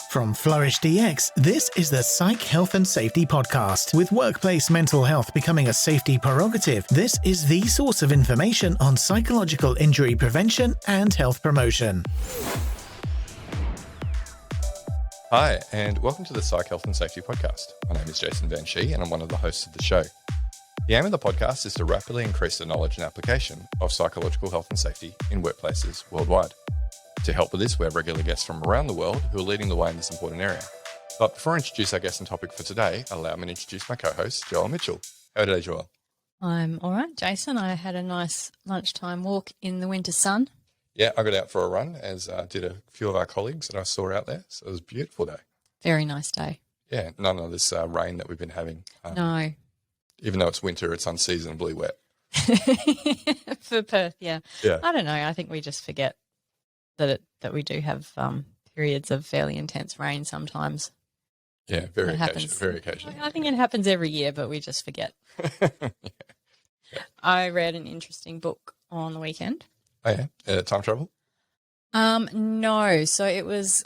From Flourish DX, this is the Psych Health and Safety Podcast. With workplace mental health becoming a safety prerogative, this is the source of information on psychological injury prevention and health promotion. Hi, and welcome to the Psych Health and Safety Podcast. My name is Jason Van Schie, and I'm one of the hosts of the show. The aim of the podcast is to rapidly increase the knowledge and application of psychological health and safety in workplaces worldwide. To help with this, we have regular guests from around the world who are leading the way in this important area. But before I introduce our guest and topic for today, allow me to introduce my co-host, Joel Mitchell. How are you today, Joel? I'm all right, Jason. I had a nice lunchtime walk in the winter sun. Yeah, I got out for a run, as did a few of our colleagues that I saw out there. So it was a beautiful day. Very nice day. Yeah, none of this rain that we've been having. No. Even though it's winter, it's unseasonably wet. For Perth, yeah. Yeah. I don't know. I think we just forget that we do have periods of fairly intense rain sometimes. Yeah, very occasionally. I think it happens every year, but we just forget. Yeah. I read an interesting book on the weekend. Oh, yeah? Time travel? No. So it was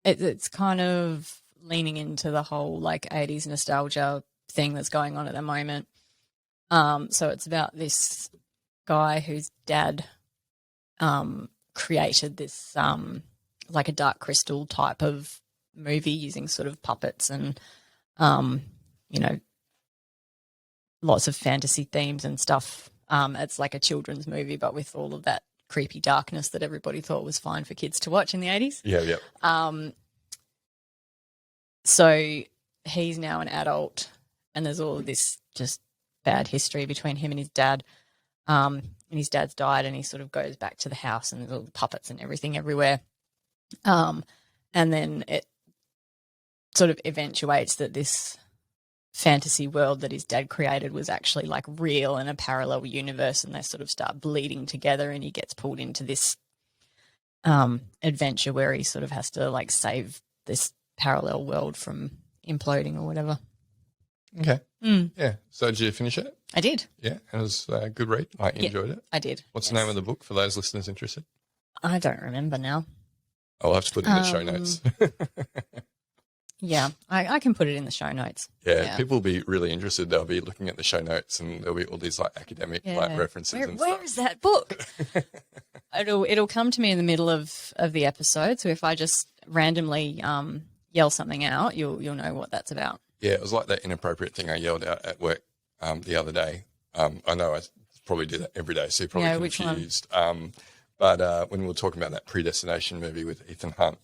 it's kind of leaning into the whole like 80s nostalgia thing that's going on at the moment. So it's about this guy whose dad created this like a Dark Crystal type of movie using sort of puppets and lots of fantasy themes and stuff. It's like a children's movie, but with all of that creepy darkness that everybody thought was fine for kids to watch in the 80s. Yeah. So he's now an adult, and there's all of this just bad history between him and his dad. And his dad's died, and he sort of goes back to the house, and there's all the puppets and everything everywhere. And then it sort of eventuates that this fantasy world that his dad created was actually like real in a parallel universe, and they sort of start bleeding together, and he gets pulled into this adventure where he sort of has to like save this parallel world from imploding or whatever. Okay. Yeah. So did you finish it? I did. Yeah. It was a good read. I enjoyed it. I did. What's the name of the book for those listeners interested? I don't remember now. I'll have to put it in the show notes. Yeah, I can put it in the show notes. Yeah, people will be really interested. They'll be looking at the show notes, and there'll be all these like academic like references and stuff. Where is that book? It'll come to me in the middle of the episode. So if I just randomly yell something out, you'll know what that's about. Yeah, it was like that inappropriate thing I yelled out at work the other day. I know I probably do that every day, so you're probably confused. But when we were talking about that Predestination movie with Ethan Hunt,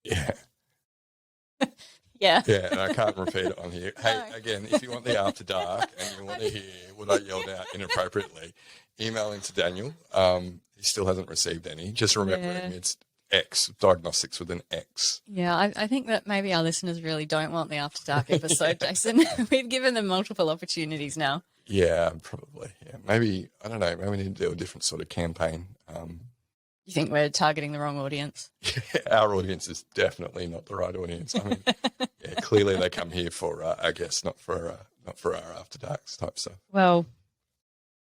yeah. Yeah. Yeah, and I can't repeat it on here. Hey, again, if you want the After Dark and you want to hear what I yelled out inappropriately, email him to Daniel. He still hasn't received any. Just remember it's X, diagnostics with an X. Yeah, I think that maybe our listeners really don't want the After Dark episode, Jason. We've given them multiple opportunities now. Yeah, probably. Yeah, maybe, I don't know, maybe we need to do a different sort of campaign. You think we're targeting the wrong audience? Yeah, our audience is definitely not the right audience. I mean, yeah, clearly they come here for our guests, not for our After Darks type stuff. Well,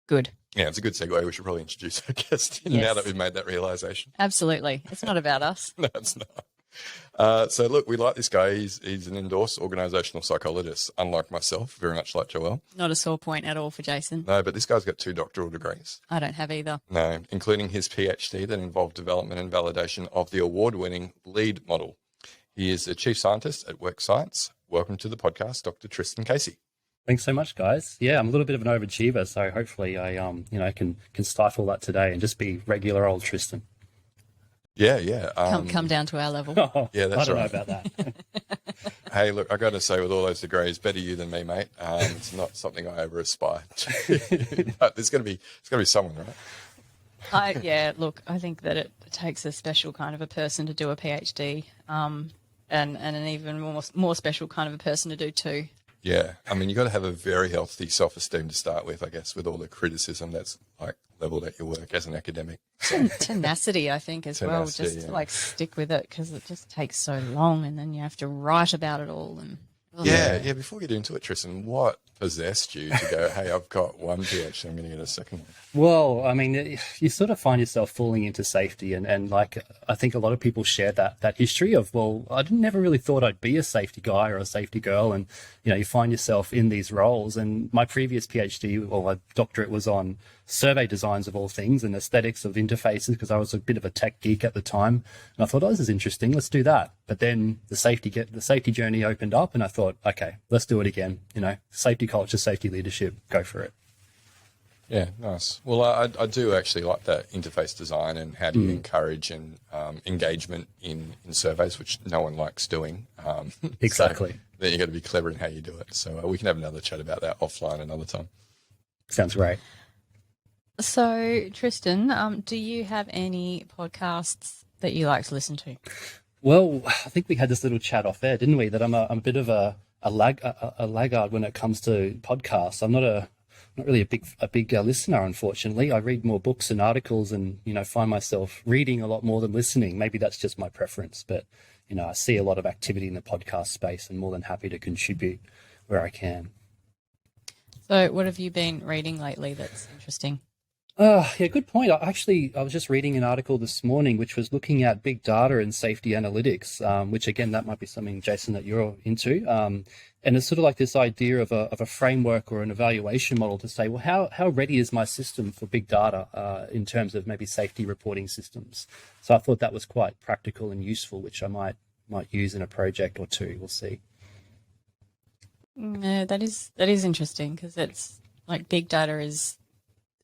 good. Yeah, it's a good segue. We should probably introduce our guest now that we've made that realisation. Absolutely. It's not about us. No, it's not. So, look, we like this guy. He's an endorsed organisational psychologist, unlike myself, very much like Joel. Not a sore point at all for Jason. No, but this guy's got 2 doctoral degrees. I don't have either. No, including his PhD that involved development and validation of the award-winning LEAD model. He is a chief scientist at Work Science. Welcome to the podcast, Dr Tristan Casey. Thanks so much, guys. Yeah, I'm a little bit of an overachiever, so hopefully I can stifle that today and just be regular old Tristan. Yeah. Come down to our level. Oh, yeah, that's I don't right. know about that. Hey, look, I got to say, with all those degrees, better you than me, mate. It's not something I ever aspire to. But it's going to be someone, right? Look, I think that it takes a special kind of a person to do a PhD, and an even more special kind of a person to do 2. Yeah, I mean, you got to have a very healthy self-esteem to start with, I guess, with all the criticism that's like leveled at your work as an academic. So. Tenacity, I think, as well. Just like stick with it, because it just takes so long, and then you have to write about it all, and Yeah. Before we get into it, Tristan, what possessed you to go, hey, I've got one PhD, I'm going to get a second one? Well, I mean, you sort of find yourself falling into safety, and like I think a lot of people share that history of, well, I never really thought I'd be a safety guy or a safety girl, and you find yourself in these roles. And my previous PhD or my doctorate was on survey designs of all things and aesthetics of interfaces, because I was a bit of a tech geek at the time, and I thought, oh, this is interesting, let's do that. But then the safety journey opened up, and I thought, okay, let's do it again. Safety culture, safety leadership, go for it. Yeah, nice. Well, I do actually like that interface design and how do you encourage and engagement in surveys, which no one likes doing. Exactly. So then you got to be clever in how you do it. So we can have another chat about that offline another time. Sounds great. So, Tristan, do you have any podcasts that you like to listen to? Well, I think we had this little chat off air, didn't we? That I'm a bit of a laggard when it comes to podcasts. I'm not really a big listener, unfortunately. I read more books and articles, and find myself reading a lot more than listening. Maybe that's just my preference, but I see a lot of activity in the podcast space, and more than happy to contribute where I can. So, what have you been reading lately that's interesting? Yeah, good point. I was just reading an article this morning which was looking at big data and safety analytics, which again, that might be something, Jason, that you're into. And it's sort of like this idea of a framework or an evaluation model to say, well, how ready is my system for big data in terms of maybe safety reporting systems? So I thought that was quite practical and useful, which I might use in a project or two. We'll see. Yeah, that is interesting, because it's like big data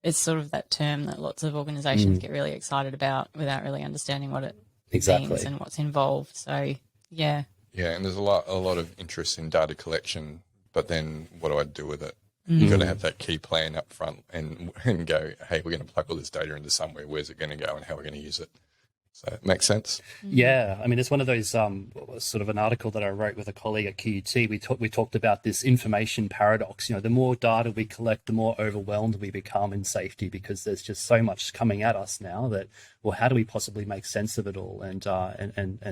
it's sort of that term that lots of organizations get really excited about without really understanding what it means and what's involved. So, yeah. Yeah, and there's a lot of interest in data collection, but then what do I do with it? You've got to have that key plan up front and go, hey, we're going to plug all this data into somewhere. Where's it going to go and how we're going to use it? So it makes sense. Yeah, I mean, it's one of those sort of an article that I wrote with a colleague at QUT. We talked about this information paradox. The more data we collect, the more overwhelmed we become in safety, because there's just so much coming at us now that, well, how do we possibly make sense of it all and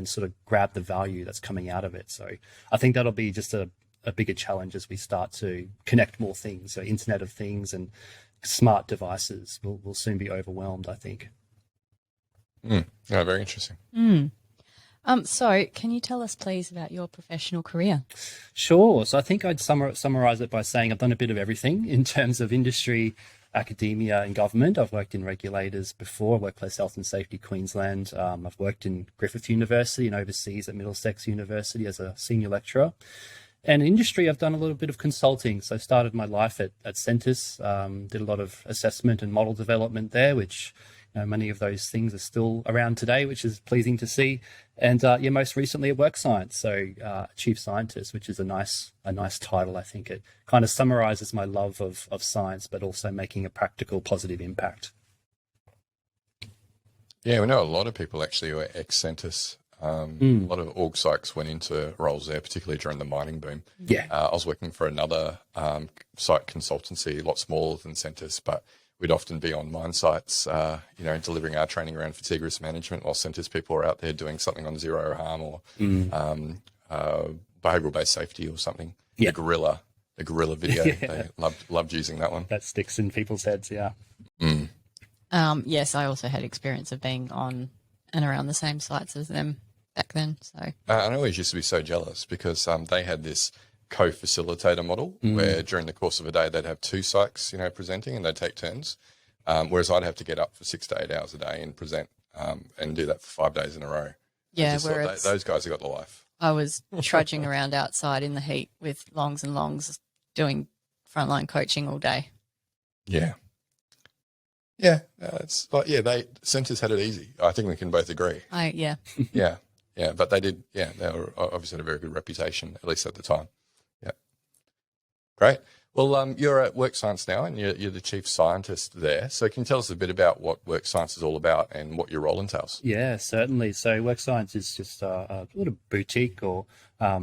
sort of grab the value that's coming out of it? So I think that'll be just a bigger challenge as we start to connect more things. So Internet of Things and smart devices will soon be overwhelmed, I think. Yeah, very interesting. So can you tell us, please, about your professional career? Sure. So I think I'd summarize it by saying I've done a bit of everything in terms of industry, academia and government. I've worked in regulators before, Workplace Health and Safety Queensland. I've worked in Griffith University and overseas at Middlesex University as a senior lecturer. And in industry, I've done a little bit of consulting. So I started my life at Centis, did a lot of assessment and model development there, which many of those things are still around today, which is pleasing to see. And most recently at WorkScience, so Chief Scientist, which is a nice title. I think it kind of summarizes my love of science, but also making a practical, positive impact. Yeah, we know a lot of people actually who are ex-Centis. A lot of org psychs went into roles there, particularly during the mining boom. Yeah, I was working for another site consultancy, a lot smaller than Centis, but we'd often be on mine sites, delivering our training around fatigue risk management, while Centis people are out there doing something on zero harm or behavioural-based safety or something. Yeah. The gorilla video, they loved using that one. That sticks in people's heads, yeah. Yes, I also had experience of being on and around the same sites as them back then. So I always used to be so jealous because they had this co-facilitator model where during the course of a day they'd have two psychs, presenting, and they'd take turns, whereas I'd have to get up for 6 to 8 hours a day and present and do that for 5 days in a row. Yeah, whereas those guys have got the life. I was trudging around outside in the heat with longs and longs doing frontline coaching all day. Yeah. It's like, Centres had it easy. I think we can both agree. Yeah, but they did. Yeah, they were obviously had a very good reputation, at least at the time. Yeah, great. Well, you're at WorkScience now, and you're the chief scientist there. So can you tell us a bit about what WorkScience is all about and what your role entails? Yeah, certainly. So WorkScience is just a little boutique or a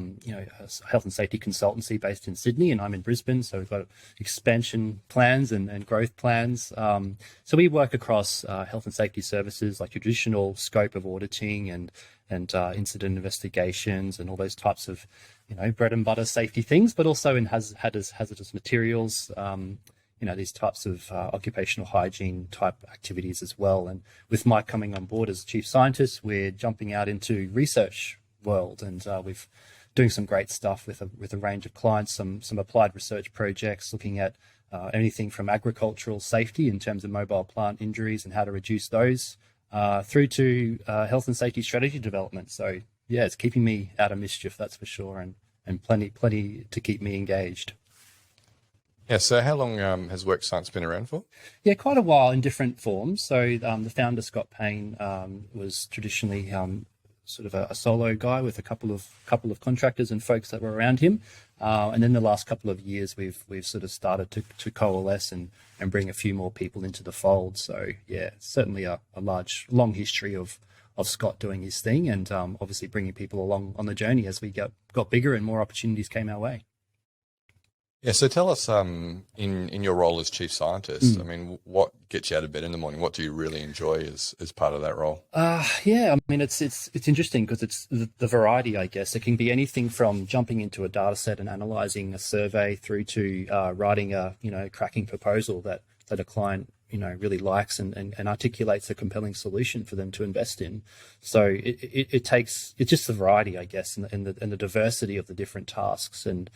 health and safety consultancy based in Sydney, and I'm in Brisbane. So we've got expansion plans and growth plans. So we work across health and safety services, like traditional scope of auditing and incident investigations and all those types of, bread and butter safety things, but also in hazardous materials, these types of occupational hygiene type activities as well. And with Mike coming on board as chief scientist, we're jumping out into research world, and we've doing some great stuff with a range of clients, some applied research projects looking at anything from agricultural safety in terms of mobile plant injuries and how to reduce those, through to health and safety strategy development. So yeah, it's keeping me out of mischief, that's for sure, and plenty to keep me engaged. Yeah, so how long has Work Science been around for? Yeah, quite a while in different forms. So the founder, Scott Payne, was traditionally sort of a solo guy with a couple of contractors and folks that were around him. And then the last couple of years, we've sort of started to coalesce and bring a few more people into the fold. So yeah, certainly a long history of Scott doing his thing, and obviously bringing people along on the journey as we got bigger and more opportunities came our way. Yeah, so tell us, in your role as chief scientist, I mean, what gets you out of bed in the morning? What do you really enjoy as part of that role? Yeah, I mean, it's interesting because it's the variety, I guess. It can be anything from jumping into a data set and analysing a survey through to writing a cracking proposal that a client really likes and articulates a compelling solution for them to invest in. So it's just the variety, I guess, and the diversity of the different tasks and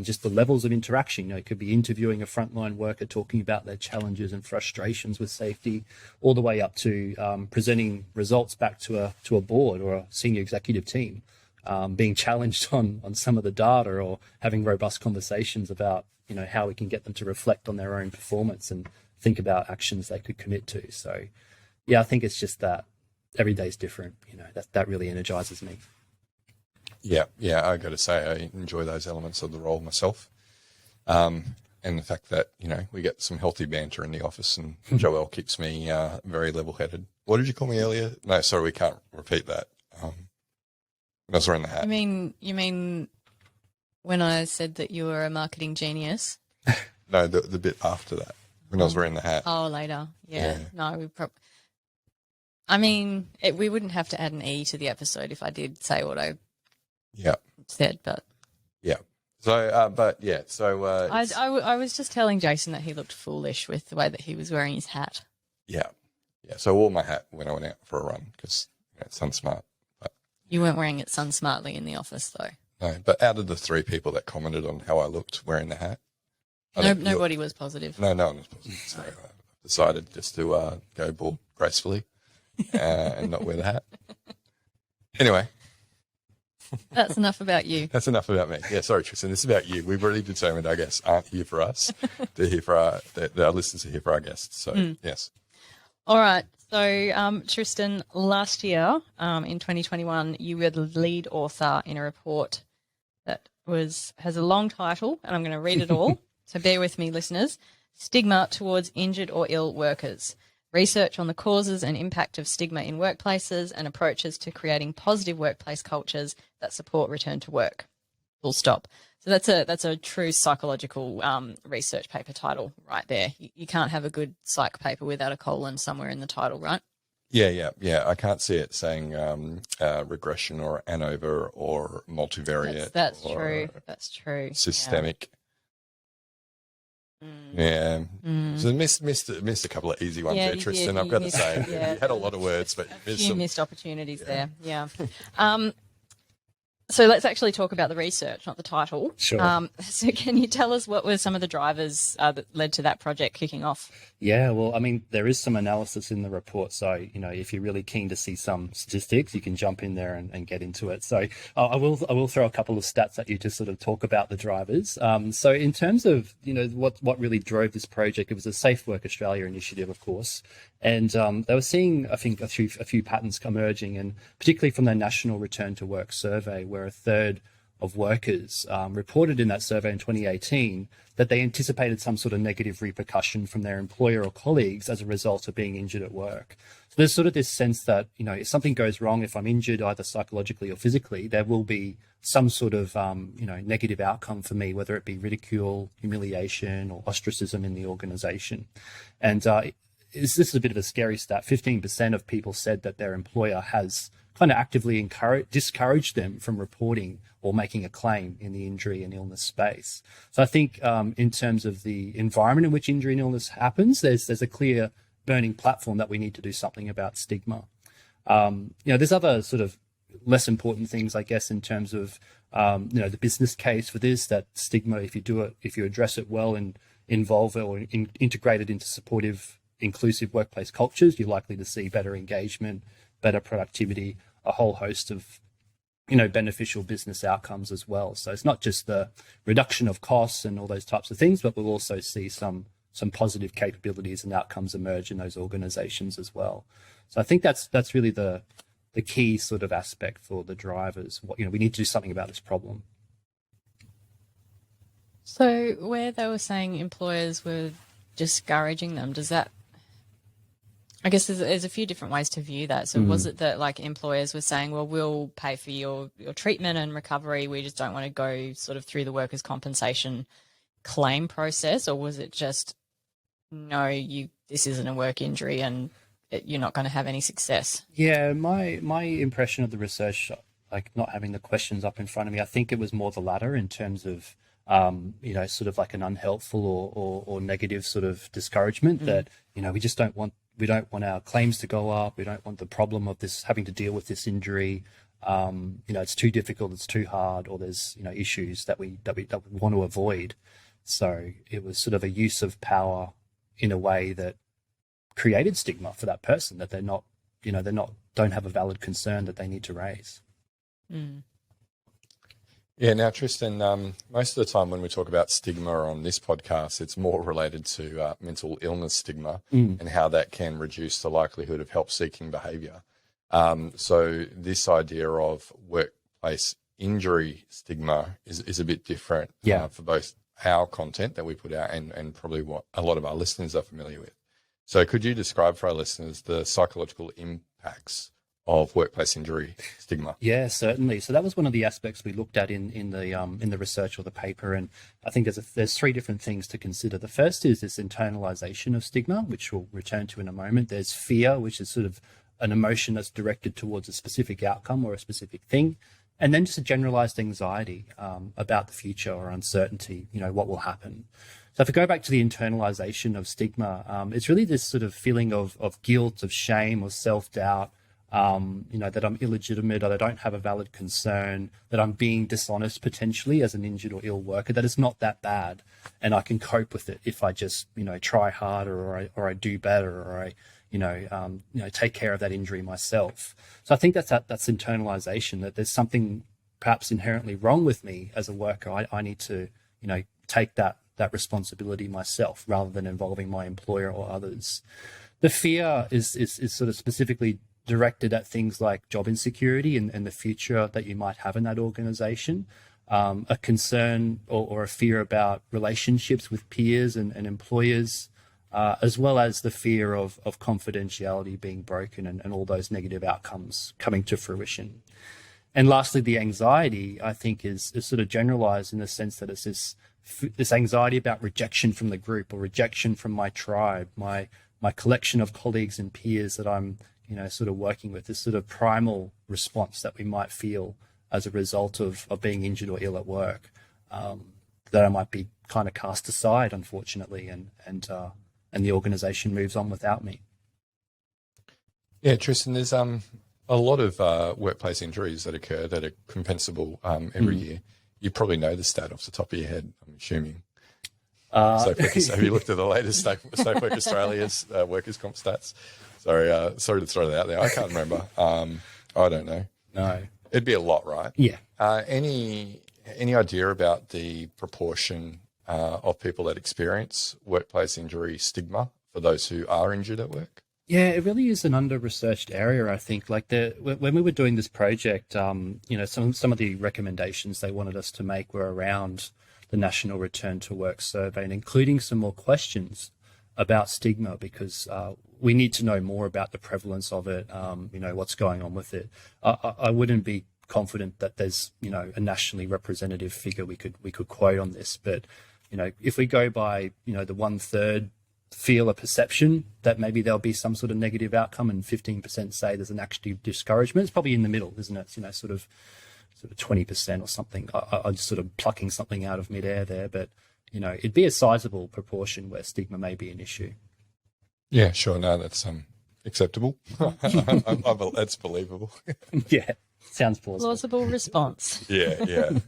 just the levels of interaction. It could be interviewing a frontline worker, talking about their challenges and frustrations with safety, all the way up to presenting results back to a board or a senior executive team, being challenged on some of the data, or having robust conversations about how we can get them to reflect on their own performance and think about actions they could commit to. So yeah, I think it's just that every day is different. That really energizes me. Yeah, I got to say, I enjoy those elements of the role myself. And the fact that, we get some healthy banter in the office, and Joelle keeps me very level-headed. What did you call me earlier? No, sorry, we can't repeat that. When I was wearing the hat. You mean when I said that you were a marketing genius? No, the bit after that, when I was wearing the hat. Oh, later. Yeah. No, we wouldn't have to add an E to the episode if I did say what I said, but yeah. So, I was just telling Jason that he looked foolish with the way that he was wearing his hat. Yeah. So I wore my hat when I went out for a run because it's sun smart. But you weren't wearing it sun smartly in the office, though. No, but out of the 3 people that commented on how I looked wearing the hat, nobody was positive. No one was positive. So I decided just to go bald gracefully and not wear the hat. Anyway. That's enough about you. That's enough about me. Yeah, sorry, Tristan. This is about you. We've already determined our guests aren't here for us. They're here for our listeners are here for our guests. So, yes. All right. So, Tristan, last year, in 2021, you were the lead author in a report that has a long title, and I'm going to read it all. So bear with me, listeners. Stigma towards injured or ill workers. Research on the causes and impact of stigma in workplaces and approaches to creating positive workplace cultures that support return to work. Full stop. So that's a true psychological research paper title right there. You can't have a good psych paper without a colon somewhere in the title, right? Yeah. I can't see it saying regression or ANOVA or multivariate. That's true. That's true. Systemic. Yeah. So missed a couple of easy ones there, Tristan. I've got to say, you had a lot of words, but you missed opportunities there. Yeah. So let's actually talk about the research, not the title. Sure. So can you tell us what were some of the drivers that led to that project kicking off? Yeah, well, I mean, there is some analysis in the report. So, if you're really keen to see some statistics, you can jump in there and get into it. So I will throw a couple of stats at you to sort of talk about the drivers. So in terms of, what really drove this project, it was a Safe Work Australia initiative, of course. And they were seeing, I think, a few patterns emerging, and particularly from their National Return to Work survey, where a third of workers reported in that survey in 2018 that they anticipated some sort of negative repercussion from their employer or colleagues as a result of being injured at work. So there's sort of this sense that, if something goes wrong, if I'm injured either psychologically or physically, there will be some sort of, negative outcome for me, whether it be ridicule, humiliation, or ostracism in the organization. And this is a bit of a scary stat. 15% of people said that their employer has kind of actively discouraged them from reporting or making a claim in the injury and illness space. So I think in terms of the environment in which injury and illness happens, there's a clear burning platform that we need to do something about stigma. There's other sort of less important things, I guess, in terms of the business case for this, that stigma, if you address it well and involve it or integrate it into supportive, inclusive workplace cultures, you're likely to see better engagement, better productivity, a whole host of beneficial business outcomes as well. So it's not just the reduction of costs and all those types of things, but we'll also see some positive capabilities and outcomes emerge in those organizations as well. So I think that's really the key sort of aspect for the drivers. We need to do something about this problem. So where they were saying employers were discouraging them, does that, I guess there's a few different ways to view that. So was it that like employers were saying, well, we'll pay for your treatment and recovery, we just don't want to go sort of through the workers' compensation claim process? Or was it just, no, this isn't a work injury and you're not going to have any success? Yeah, my impression of the research, like not having the questions up in front of me, I think it was more the latter in terms of, sort of like an unhelpful or negative sort of discouragement that, we don't want our claims to go up. We don't want the problem of this having to deal with this injury. It's too difficult. It's too hard, or there's, issues that we want to avoid. So it was sort of a use of power in a way that created stigma for that person, that don't have a valid concern that they need to raise. Mm. Yeah, now, Tristan, most of the time when we talk about stigma on this podcast, it's more related to mental illness stigma and how that can reduce the likelihood of help-seeking behaviour. So this idea of workplace injury stigma is a bit different for both our content that we put out and probably what a lot of our listeners are familiar with. So could you describe for our listeners the psychological impacts of workplace injury stigma? Yeah, certainly. So that was one of the aspects we looked at in the research or the paper, and I think there's three different things to consider. The first is this internalization of stigma, which we'll return to in a moment. There's fear, which is sort of an emotion that's directed towards a specific outcome or a specific thing, and then just a generalized anxiety about the future or uncertainty, what will happen. So if we go back to the internalization of stigma, it's really this sort of feeling of guilt, of shame, or self-doubt, that I'm illegitimate, or I don't have a valid concern, that I'm being dishonest potentially as an injured or ill worker, that it's not that bad and I can cope with it if I just, try harder or I do better or I, take care of that injury myself. So I think that's internalization, that there's something perhaps inherently wrong with me as a worker. I need to, take that responsibility myself rather than involving my employer or others. The fear is sort of specifically directed at things like job insecurity and the future that you might have in that organization, a concern or a fear about relationships with peers and employers, as well as the fear of confidentiality being broken and all those negative outcomes coming to fruition. And lastly, the anxiety, I think, is sort of generalized in the sense that it's this anxiety about rejection from the group or rejection from my tribe, my collection of colleagues and peers that I'm sort of working with, this sort of primal response that we might feel as a result of being injured or ill at work, that I might be kind of cast aside, unfortunately, and the organisation moves on without me. Yeah, Tristan, there's a lot of workplace injuries that occur that are compensable every year. You probably know the stat off the top of your head, I'm assuming. Have you looked at the latest Safe Australia's workers' comp stats? Sorry to throw that out there. I can't remember. I don't know. No. It'd be a lot, right? Yeah. Any idea about the proportion of people that experience workplace injury stigma for those who are injured at work? Yeah, it really is an under-researched area, I think. Like when we were doing this project, some of the recommendations they wanted us to make were around the National Return to Work Survey and including some more questions about stigma, because we need to know more about the prevalence of it, what's going on with it. I wouldn't be confident that there's, a nationally representative figure we could quote on this, but, if we go by, the 1/3 feel a perception that maybe there'll be some sort of negative outcome and 15% say there's an actual discouragement, it's probably in the middle, isn't it? Sort of 20% or something. I'm just sort of plucking something out of midair there, but it'd be a sizable proportion where stigma may be an issue. Yeah, sure. No, that's acceptable. That's believable. Yeah, sounds plausible. Plausible response. Yeah.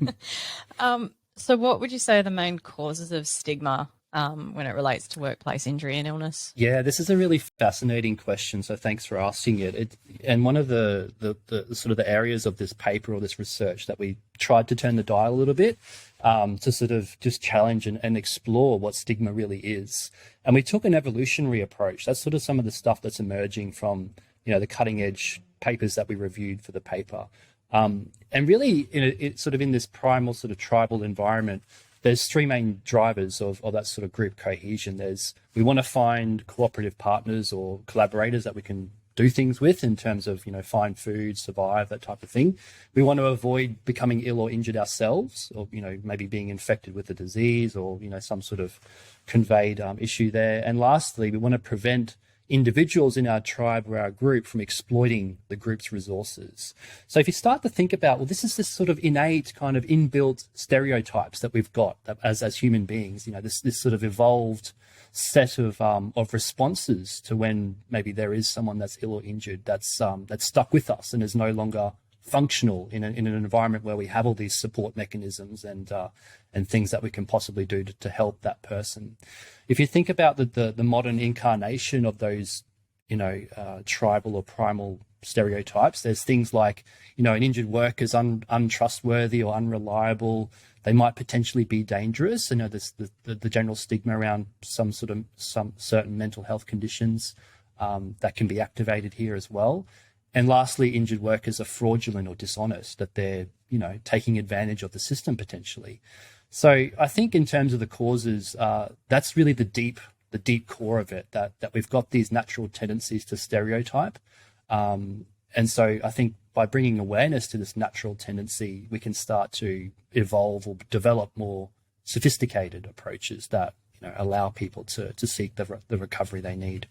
So what would you say are the main causes of stigma when it relates to workplace injury and illness? Yeah, this is a really fascinating question, so thanks for asking it. And one of the sort of the areas of this paper or this research that we tried to turn the dial a little bit to sort of just challenge and explore what stigma really is. And we took an evolutionary approach. That's sort of some of the stuff that's emerging from, the cutting edge papers that we reviewed for the paper. And really, it's sort of in this primal sort of tribal environment, there's three main drivers of that sort of group cohesion. We want to find cooperative partners or collaborators that we can do things with in terms of, find food, survive, that type of thing. We want to avoid becoming ill or injured ourselves, or, maybe being infected with a disease or, some sort of conveyed issue there. And lastly, we want to prevent individuals in our tribe or our group from exploiting the group's resources. So if you start to think about, well, this is this sort of innate kind of inbuilt stereotypes that we've got as human beings, this sort of evolved set of responses to when maybe there is someone that's ill or injured that's stuck with us and is no longer functional in an environment where we have all these support mechanisms and things that we can possibly do to help that person. If you think about the modern incarnation of those, tribal or primal stereotypes, there's things like, an injured worker is untrustworthy or unreliable. They might potentially be dangerous. There's the general stigma around some certain mental health conditions that can be activated here as well. And lastly, injured workers are fraudulent or dishonest, that they're, taking advantage of the system potentially. So I think in terms of the causes, that's really the deep core of it, that we've got these natural tendencies to stereotype. And so I think by bringing awareness to this natural tendency, we can start to evolve or develop more sophisticated approaches that, allow people to seek the recovery they need.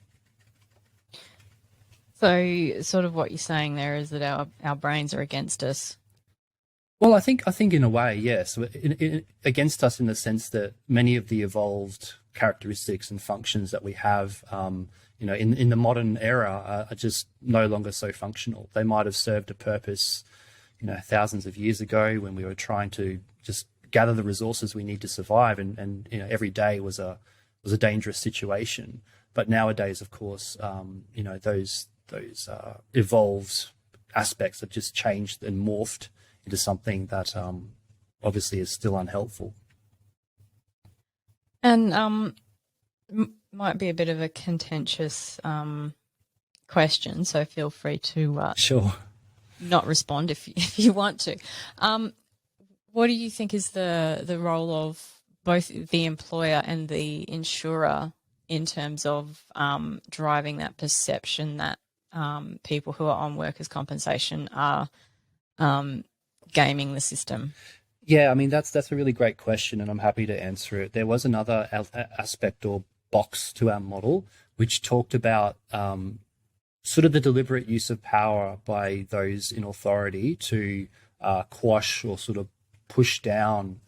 So sort of what you're saying there is that our brains are against us. Well, I think in a way, yes, against us in the sense that many of the evolved characteristics and functions that we have, in the modern era are just no longer so functional. They might have served a purpose, thousands of years ago when we were trying to just gather the resources we need to survive, and every day was a dangerous situation. But nowadays, of course, those evolved aspects have just changed and morphed into something that obviously is still unhelpful. And might be a bit of a contentious question, so feel free to sure not respond if you want to. What do you think is the role of both the employer and the insurer in terms of driving that perception that people who are on workers' compensation are gaming the system? Yeah, I mean, that's a really great question, and I'm happy to answer it. There was another aspect or box to our model, which talked about sort of the deliberate use of power by those in authority to quash or sort of push down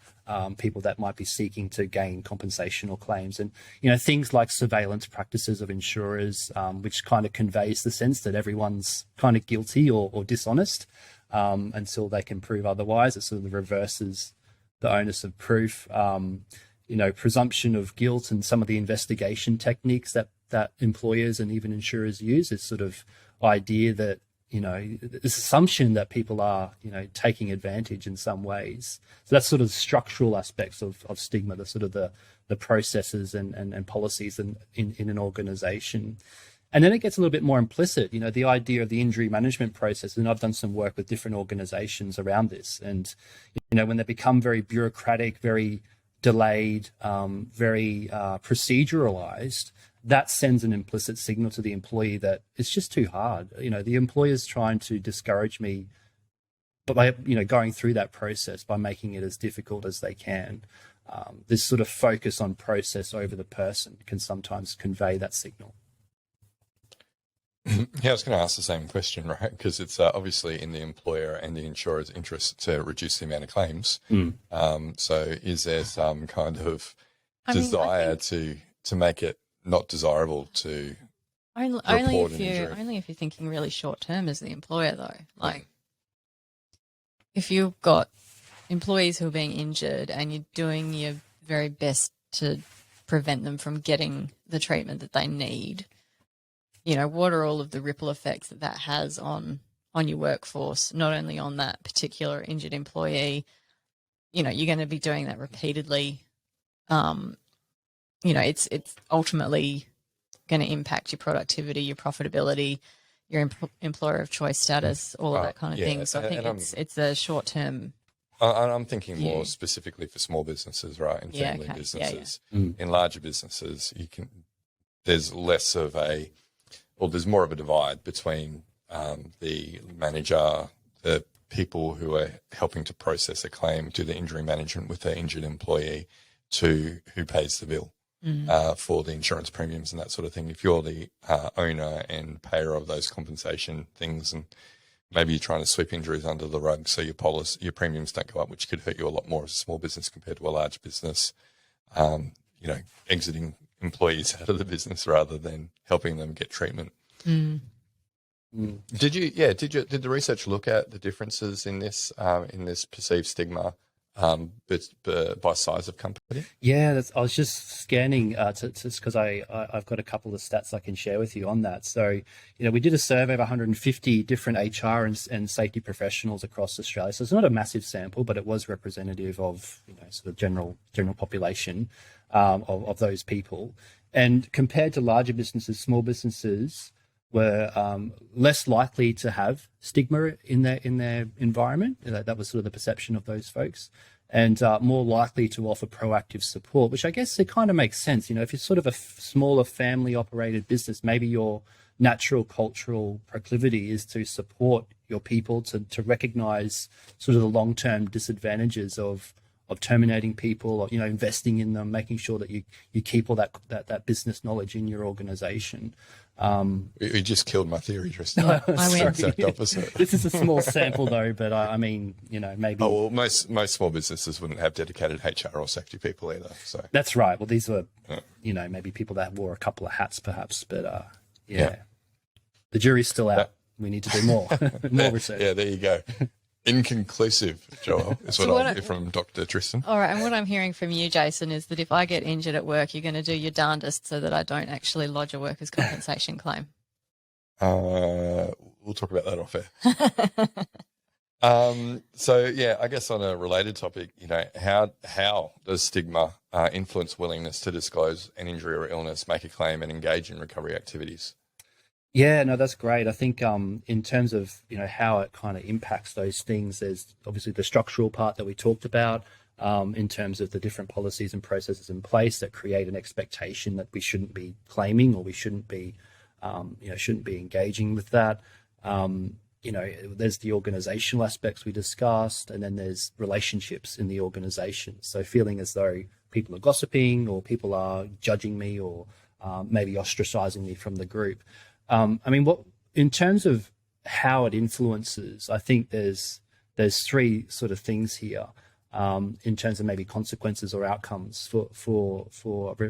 people that might be seeking to gain compensation or claims. And, things like surveillance practices of insurers, which kind of conveys the sense that everyone's kind of guilty or dishonest until they can prove otherwise. It sort of reverses the onus of proof, presumption of guilt, and some of the investigation techniques that employers and even insurers use is sort of idea that, this assumption that people are, taking advantage in some ways. So that's sort of structural aspects of stigma, the sort of the processes and policies in an organization. And then it gets a little bit more implicit, the idea of the injury management process. And I've done some work with different organizations around this. And, when they become very bureaucratic, very delayed, very proceduralized, that sends an implicit signal to the employee that it's just too hard. The employer's trying to discourage me, but by going through that process, by making it as difficult as they can. This sort of focus on process over the person can sometimes convey that signal. Yeah, I was going to ask the same question, right? Because it's obviously in the employer and the insurer's interest to reduce the amount of claims. So is there some kind of desire to make it not desirable to report an injury? Only if you're thinking really short term as the employer, though. Like, if you've got employees who are being injured and you're doing your very best to prevent them from getting the treatment that they need, what are all of the ripple effects that has on your workforce, not only on that particular injured employee. You're going to be doing that repeatedly. It's ultimately going to impact your productivity, your profitability, your employer of choice status, all of that kind of thing. So I think it's a short term. I'm thinking more specifically for small businesses, right? And family businesses. In larger businesses, there's less of there's more of a divide between the manager, the people who are helping to process a claim, do the injury management with the injured employee, to who pays the bill for the insurance premiums and that sort of thing. If you're the owner and payer of those compensation things, and maybe you're trying to sweep injuries under the rug so your premiums don't go up, which could hurt you a lot more as a small business compared to a large business, exiting employees out of the business rather than helping them get treatment. Did the research look at the differences in this perceived stigma by size of company? Yeah, I was just scanning because I've got a couple of stats I can share with you on that. So, we did a survey of 150 different HR and safety professionals across Australia. So it's not a massive sample, but it was representative of sort of general population of those people. And compared to larger businesses, small businesses were less likely to have stigma in their environment. That was sort of the perception of those folks, and more likely to offer proactive support, which I guess it kind of makes sense. If you're sort of a smaller family operated business, maybe your natural cultural proclivity is to support your people, to recognize sort of the long-term disadvantages of terminating people, or investing in them, making sure that you keep all that business knowledge in your organization. You just killed my theory, Tristan. I win. Exact opposite. This is a small sample though, but I mean, maybe. Oh, well, most small businesses wouldn't have dedicated HR or safety people either. So that's right. Well, these were, maybe people that wore a couple of hats, perhaps, but the jury's still out. We need to do more research. Yeah, there you go. Inconclusive, Joel, is what I hear from Dr. Tristan. All right, and what I'm hearing from you, Jason, is that if I get injured at work, you're going to do your darndest so that I don't actually lodge a workers' compensation claim. We'll talk about that off air. So, I guess on a related topic, how does stigma influence willingness to disclose an injury or illness, make a claim, and engage in recovery activities? Yeah, no, that's great. I think in terms of, how it kind of impacts those things, there's obviously the structural part that we talked about in terms of the different policies and processes in place that create an expectation that we shouldn't be claiming, or we shouldn't be, shouldn't be engaging with that. There's the organizational aspects we discussed, and then there's relationships in the organization. So feeling as though people are gossiping, or people are judging me, or maybe ostracizing me from the group. In terms of how it influences, I think there's three sort of things here in terms of maybe consequences or outcomes for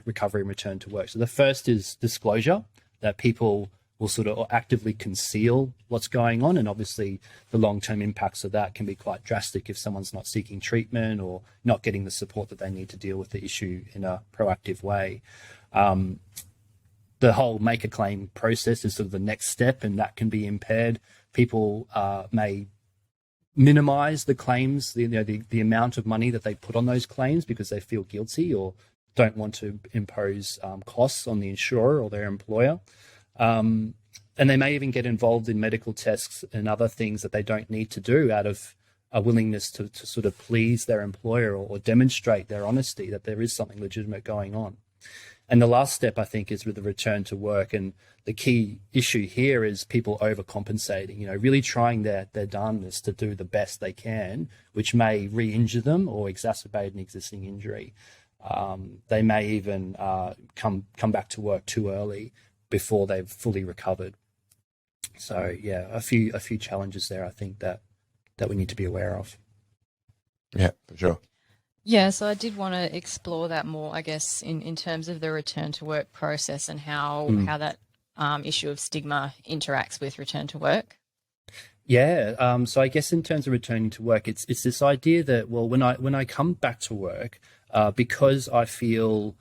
recovery and return to work. So the first is disclosure, that people will sort of actively conceal what's going on. And obviously the long-term impacts of that can be quite drastic if someone's not seeking treatment or not getting the support that they need to deal with the issue in a proactive way. The whole make a claim process is sort of the next step, and that can be impaired. People may minimize the claims, the amount of money that they put on those claims because they feel guilty or don't want to impose costs on the insurer or their employer. And they may even get involved in medical tests and other things that they don't need to do out of a willingness to sort of please their employer or demonstrate their honesty that there is something legitimate going on. And the last step, I think, is with the return to work. And the key issue here is people overcompensating, really trying their darndest to do the best they can, which may re-injure them or exacerbate an existing injury. They may even come back to work too early before they've fully recovered. So, yeah, a few challenges there, I think, that we need to be aware of. Yeah, for sure. Yeah, so I did want to explore that more, I guess, in terms of the return to work process and how that issue of stigma interacts with return to work. Yeah, so I guess in terms of returning to work, it's this idea that, well, when I come back to work, because I feel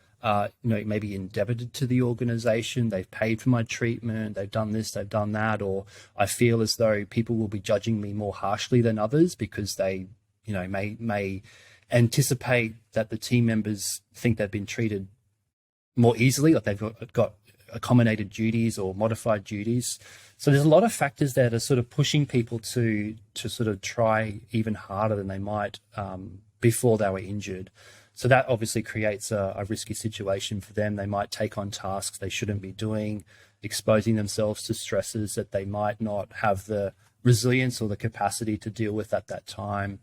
maybe indebted to the organization, they've paid for my treatment, they've done this, they've done that, or I feel as though people will be judging me more harshly than others because they, may anticipate that the team members think they've been treated more easily, like they've got accommodated duties or modified duties. So there's a lot of factors that are sort of pushing people to sort of try even harder than they might before they were injured. So that obviously creates a risky situation for them. They might take on tasks they shouldn't be doing, exposing themselves to stresses that they might not have the resilience or the capacity to deal with at that time.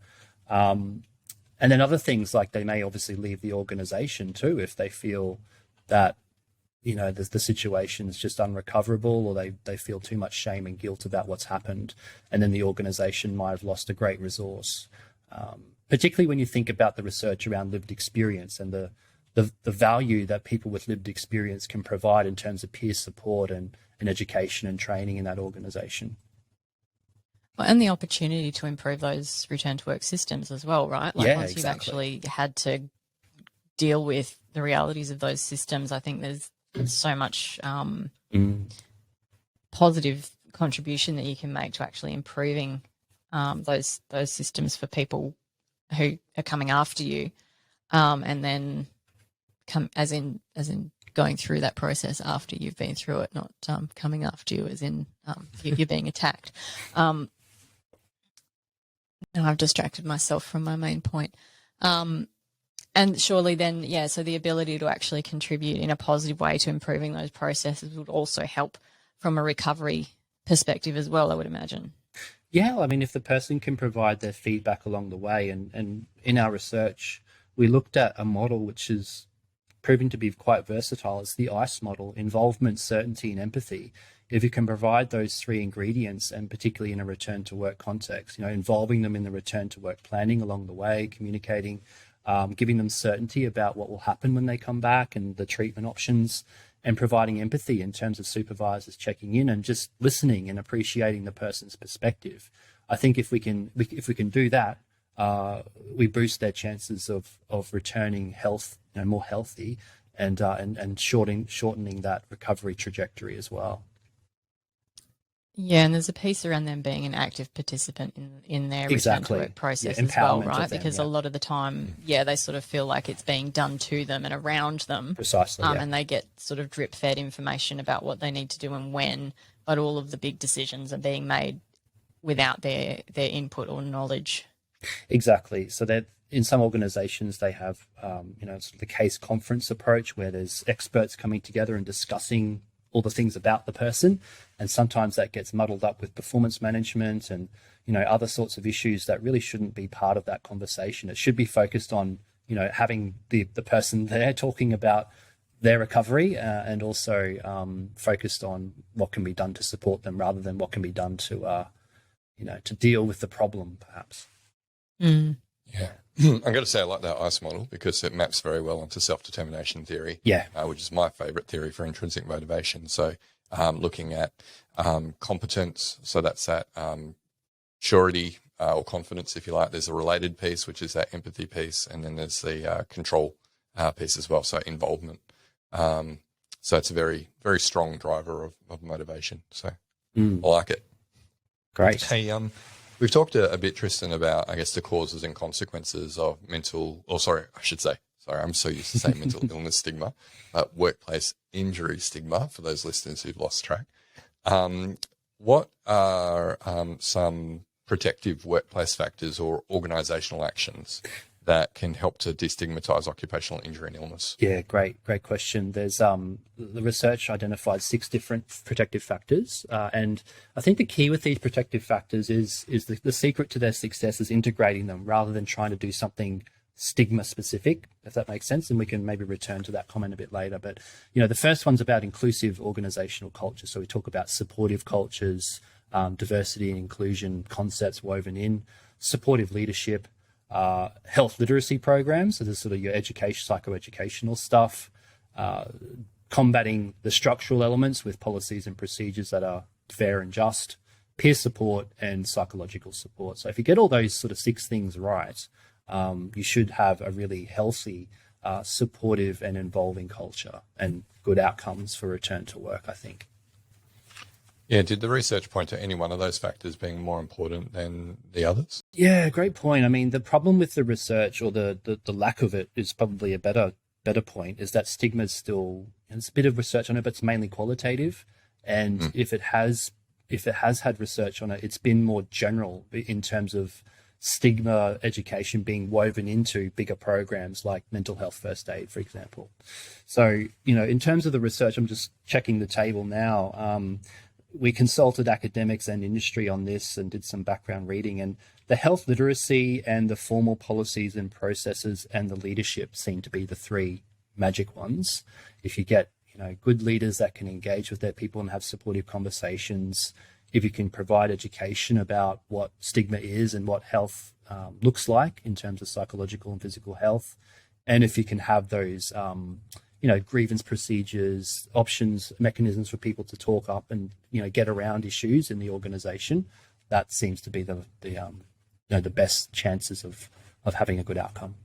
And then other things like they may obviously leave the organization too if they feel that, the situation is just unrecoverable, or they feel too much shame and guilt about what's happened. And then the organization might have lost a great resource. Particularly when you think about the research around lived experience and the value that people with lived experience can provide in terms of peer support and education and training in that organization. Well, and the opportunity to improve those return to work systems as well, right? Like once you've actually had to deal with the realities of those systems, I think there's so much positive contribution that you can make to actually improving those systems for people who are coming after you, and then as in going through that process after you've been through it, not coming after you as in you're being attacked. And I've distracted myself from my main point. And surely then, so the ability to actually contribute in a positive way to improving those processes would also help from a recovery perspective as well, I would imagine. Yeah, I mean, if the person can provide their feedback along the way, and in our research, we looked at a model which is proving to be quite versatile. It's the ICE model: involvement, certainty, and empathy. If you can provide those three ingredients, and particularly in a return to work context, involving them in the return to work planning along the way, communicating, giving them certainty about what will happen when they come back and the treatment options, and providing empathy in terms of supervisors checking in and just listening and appreciating the person's perspective. I think if we can do that, we boost their chances of returning more healthy, and shortening that recovery trajectory as well. Yeah, and there's a piece around them being an active participant in their return to work process as well, right? Because a lot of the time, they sort of feel like it's being done to them and around them. Precisely. And they get sort of drip-fed information about what they need to do and when, but all of the big decisions are being made without their input or knowledge. Exactly. So that in some organizations, they have, sort of the case conference approach where there's experts coming together and discussing all the things about the person. And sometimes that gets muddled up with performance management and, other sorts of issues that really shouldn't be part of that conversation. It should be focused on, having the person there talking about their recovery, and also focused on what can be done to support them rather than what can be done to deal with the problem, perhaps. Mm. Yeah. I'm going to say I like that ICE model because it maps very well onto self-determination theory, which is my favorite theory for intrinsic motivation. So looking at competence, so that's that surety or confidence, if you like. There's a related piece, which is that empathy piece, and then there's the control piece as well, so involvement. So it's a very, very strong driver of motivation. So I like it. Great. Hey, we've talked a bit, Tristan, about, I guess, the causes and consequences of I'm so used to saying mental illness stigma, workplace injury stigma, for those listeners who've lost track. What are some protective workplace factors or organisational actions that can help to destigmatise occupational injury and illness? Yeah, great question. There's the research identified 6 different protective factors, and I think the key with these protective factors is the secret to their success is integrating them rather than trying to do something stigma specific, if that makes sense. And we can maybe return to that comment a bit later. But the first one's about inclusive organizational culture. So we talk about supportive cultures, diversity and inclusion concepts woven in, supportive leadership, health literacy programs. So there's sort of your education, psychoeducational stuff, combating the structural elements with policies and procedures that are fair and just, peer support and psychological support. So if you get all those sort of 6 things right, you should have a really healthy, supportive and involving culture and good outcomes for return to work, I think. Yeah, did the research point to any one of those factors being more important than the others? Yeah, great point. I mean, the problem with the research, or the lack of it, is probably a better point, is that stigma is still, there's a bit of research on it, but it's mainly qualitative. And if it has had research on it, it's been more general in terms of stigma education being woven into bigger programs like mental health first aid, for example. So, in terms of the research, I'm just checking the table now. We consulted academics and industry on this and did some background reading, and the health literacy and the formal policies and processes and the leadership seem to be the 3 magic ones. If you get, good leaders that can engage with their people and have supportive conversations, if you can provide education about what stigma is and what health looks like in terms of psychological and physical health, and if you can have those grievance procedures, options, mechanisms for people to talk up and get around issues in the organization, that seems to be the best chances of having a good outcome.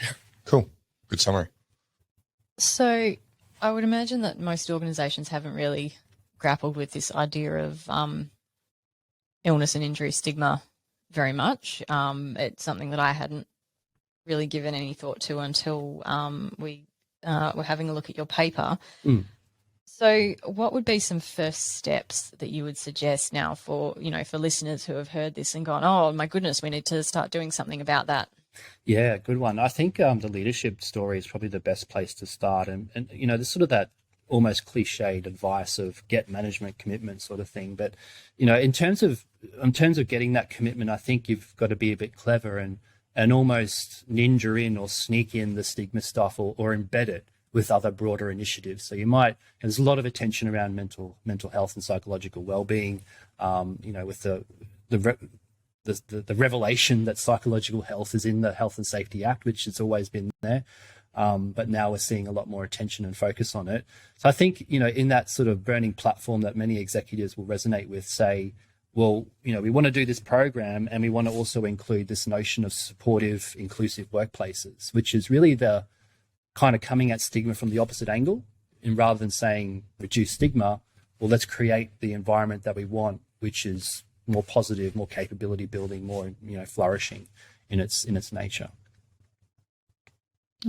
Yeah, cool. Good summary. So I would imagine that most organizations haven't really grappled with this idea of illness and injury stigma very much. It's something that I hadn't really given any thought to until we were having a look at your paper. So what would be some first steps that you would suggest now for listeners who have heard this and gone, oh my goodness, we need to start doing something about that? Yeah, good one. I think the leadership story is probably the best place to start. And there's sort of that almost cliched advice of get management commitment sort of thing. But, in terms of getting that commitment, I think you've got to be a bit clever and almost ninja in or sneak in the stigma stuff or embed it with other broader initiatives. So you might, there's a lot of attention around mental health and psychological well-being, with the revelation that psychological health is in the Health and Safety Act, which has always been there. But now we're seeing a lot more attention and focus on it. So I think, in that sort of burning platform that many executives will resonate with, say, well, we want to do this program and we want to also include this notion of supportive, inclusive workplaces, which is really the kind of coming at stigma from the opposite angle. And rather than saying reduce stigma, well, let's create the environment that we want, which is more positive, more capability building, more, flourishing in its nature.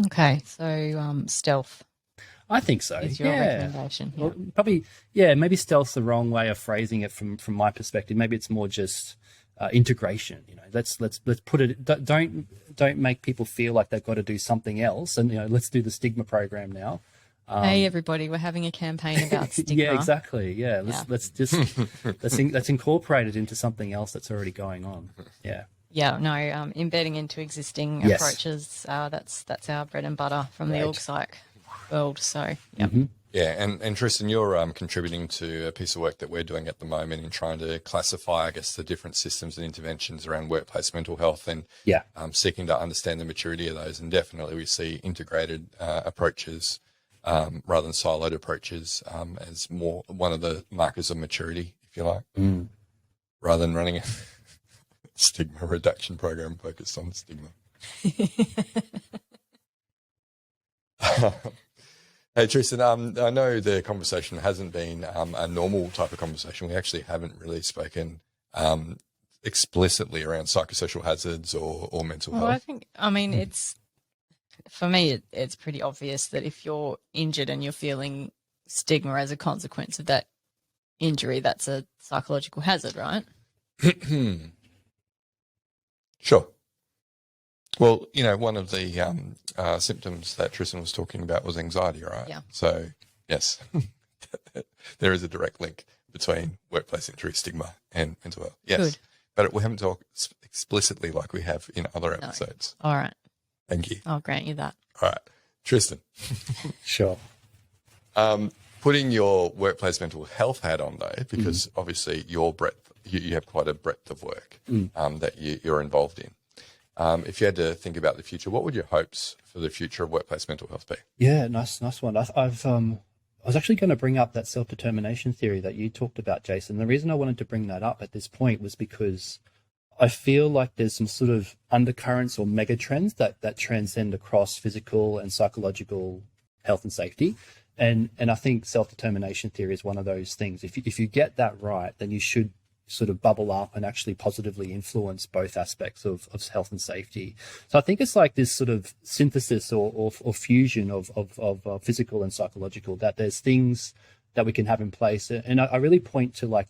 Okay, so stealth. I think so. Is your recommendation? Yeah. Well, probably, maybe stealth's the wrong way of phrasing it from my perspective. Maybe it's more just integration. Let's put it. Don't make people feel like they've got to do something else. And let's do the stigma program now. Hey everybody, we're having a campaign about stigma. Yeah, exactly. Yeah, let's just let's incorporate it into something else that's already going on. Yeah. Yeah, no, embedding into existing approaches. That's our bread and butter from the org psych world. So, yeah. Mm-hmm. Yeah, and Tristan, you're contributing to a piece of work that we're doing at the moment in trying to classify, I guess, the different systems and interventions around workplace mental health and seeking to understand the maturity of those. And definitely we see integrated approaches rather than siloed approaches as more one of the markers of maturity, if you like, rather than running a stigma reduction program focused on stigma. Hey, Tristan, I know the conversation hasn't been a normal type of conversation. We actually haven't really spoken explicitly around psychosocial hazards or mental health. It's, for me, it's pretty obvious that if you're injured and you're feeling stigma as a consequence of that injury, that's a psychological hazard, right? Sure. Well, one of the symptoms that Tristan was talking about was anxiety, right? Yeah. So, yes, there is a direct link between workplace injury, stigma, and mental health. Yes. Good. But we haven't talked explicitly like we have in other No. episodes. All right. Thank you. I'll grant you that. All right. Tristan, Sure. putting your workplace mental health hat on, though, because obviously your breadth, you have quite a breadth of work that you're involved in. If you had to think about the future, what would your hopes for the future of workplace mental health be? Yeah, nice one. I was actually going to bring up that self-determination theory that you talked about, Jason. The reason I wanted to bring that up at this point was because I feel like there's some sort of undercurrents or mega trends that transcend across physical and psychological health and safety. And I think self-determination theory is one of those things. If you get that right, then you should sort of bubble up and actually positively influence both aspects of health and safety. So I think it's like this sort of synthesis or fusion of physical and psychological, that there's things that we can have in place. And I really point to like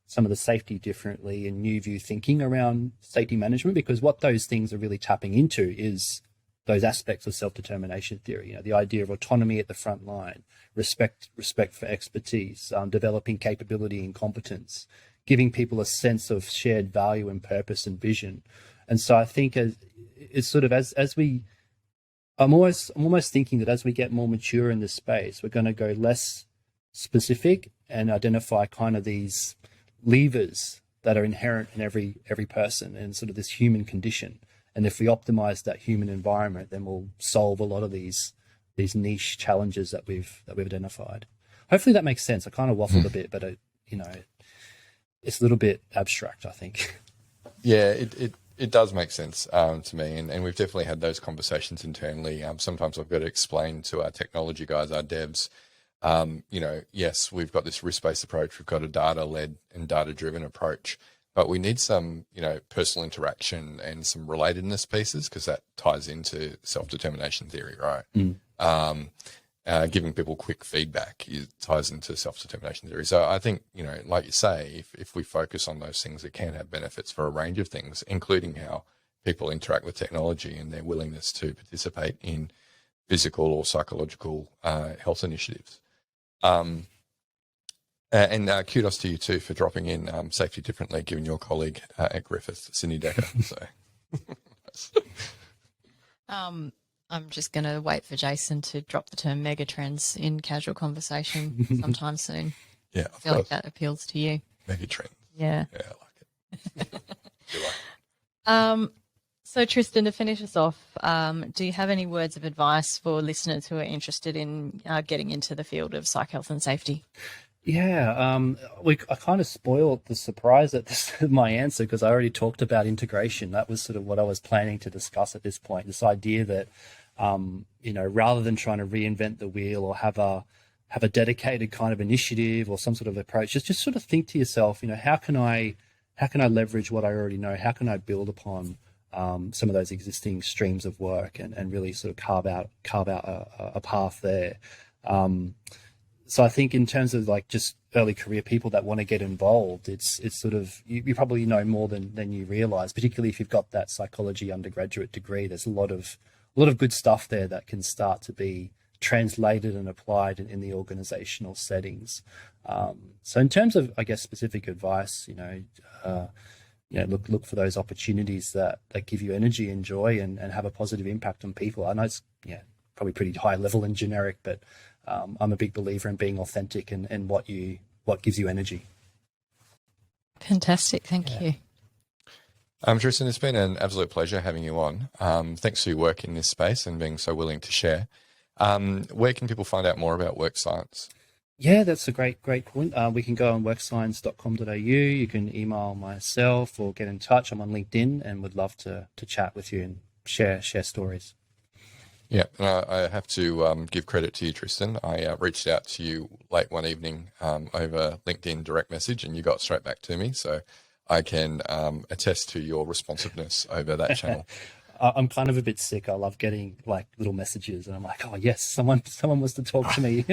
some of the safety differently and new view thinking around safety management, because what those things are really tapping into is those aspects of self-determination theory, the idea of autonomy at the front line, respect for expertise, developing capability and competence, giving people a sense of shared value and purpose and vision. And so I think it's sort of I'm almost thinking that as we get more mature in this space, we're going to go less specific and identify kind of these levers that are inherent in every person and sort of this human condition. And if we optimize that human environment, then we'll solve a lot of these niche challenges that we've identified. Hopefully that makes sense. I kind of waffled a bit, but it's a little bit abstract, I think. Yeah, it does make sense to me, and we've definitely had those conversations internally. Sometimes I've got to explain to our technology guys, our devs, yes, we've got this risk-based approach, we've got a data-led and data-driven approach, but we need some, personal interaction and some relatedness pieces, because that ties into self-determination theory, right? Giving people quick feedback ties into self-determination theory. So I think, like you say, if we focus on those things, it can have benefits for a range of things, including how people interact with technology and their willingness to participate in physical or psychological health initiatives. And kudos to you too for dropping in safety differently, given your colleague at Griffith, Cindy Decker. So. I'm just going to wait for Jason to drop the term megatrends in casual conversation sometime soon. Yeah, I feel like that appeals to you. Megatrends. Yeah. Yeah, I like it. So Tristan, to finish us off, do you have any words of advice for listeners who are interested in getting into the field of psych health and safety? Yeah, I kind of spoiled the surprise at my answer, because I already talked about integration. That was sort of what I was planning to discuss at this point. This idea that, rather than trying to reinvent the wheel or have a dedicated kind of initiative or some sort of approach, just sort of think to yourself, how can I leverage what I already know? How can I build upon some of those existing streams of work and really sort of carve out a path there? So I think in terms of like just early career people that want to get involved, it's sort of, you probably know more than you realize, particularly if you've got that psychology undergraduate degree. There's a lot of good stuff there that can start to be translated and applied in the organizational settings. So in terms of, I guess, specific advice, look for those opportunities that give you energy and joy and have a positive impact on people. I know it's probably pretty high level and generic, but I'm a big believer in being authentic and what gives you energy. Fantastic. Thank you. Tristan, it's been an absolute pleasure having you on. Thanks for your work in this space and being so willing to share. Where can people find out more about work science? Yeah, that's a great point. We can go on workscience.com.au. You can email myself or get in touch. I'm on LinkedIn and would love to chat with you and share stories. Yeah, and I have to give credit to you, Tristan. I reached out to you late one evening over LinkedIn direct message, and you got straight back to me. So I can attest to your responsiveness over that channel. I'm kind of a bit sick. I love getting like little messages, and I'm like, oh yes, someone wants to talk to me.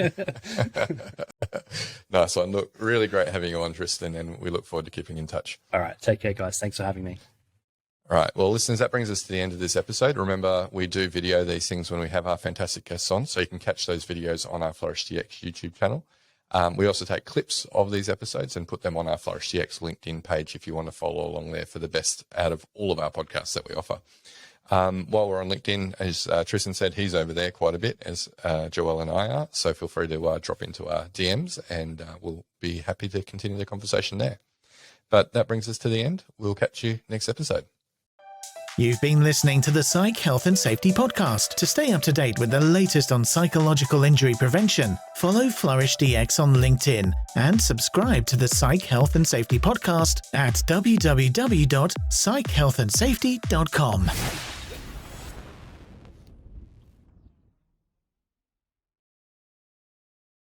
Nice one. Look, really great having you on, Tristan, and we look forward to keeping in touch. All right, take care, guys. Thanks for having me. All right. Well, listeners, that brings us to the end of this episode. Remember, we do video these things when we have our fantastic guests on, so you can catch those videos on our Flourish DX YouTube channel. We also take clips of these episodes and put them on our Flourish DX LinkedIn page if you want to follow along there for the best out of all of our podcasts that we offer. While we're on LinkedIn, as Tristan said, he's over there quite a bit, as Joelle and I are. So feel free to drop into our DMs, and we'll be happy to continue the conversation there. But that brings us to the end. We'll catch you next episode. You've been listening to the Psych Health and Safety Podcast. To stay up to date with the latest on psychological injury prevention, follow Flourish DX on LinkedIn and subscribe to the Psych Health and Safety Podcast at www.psychealthandsafety.com.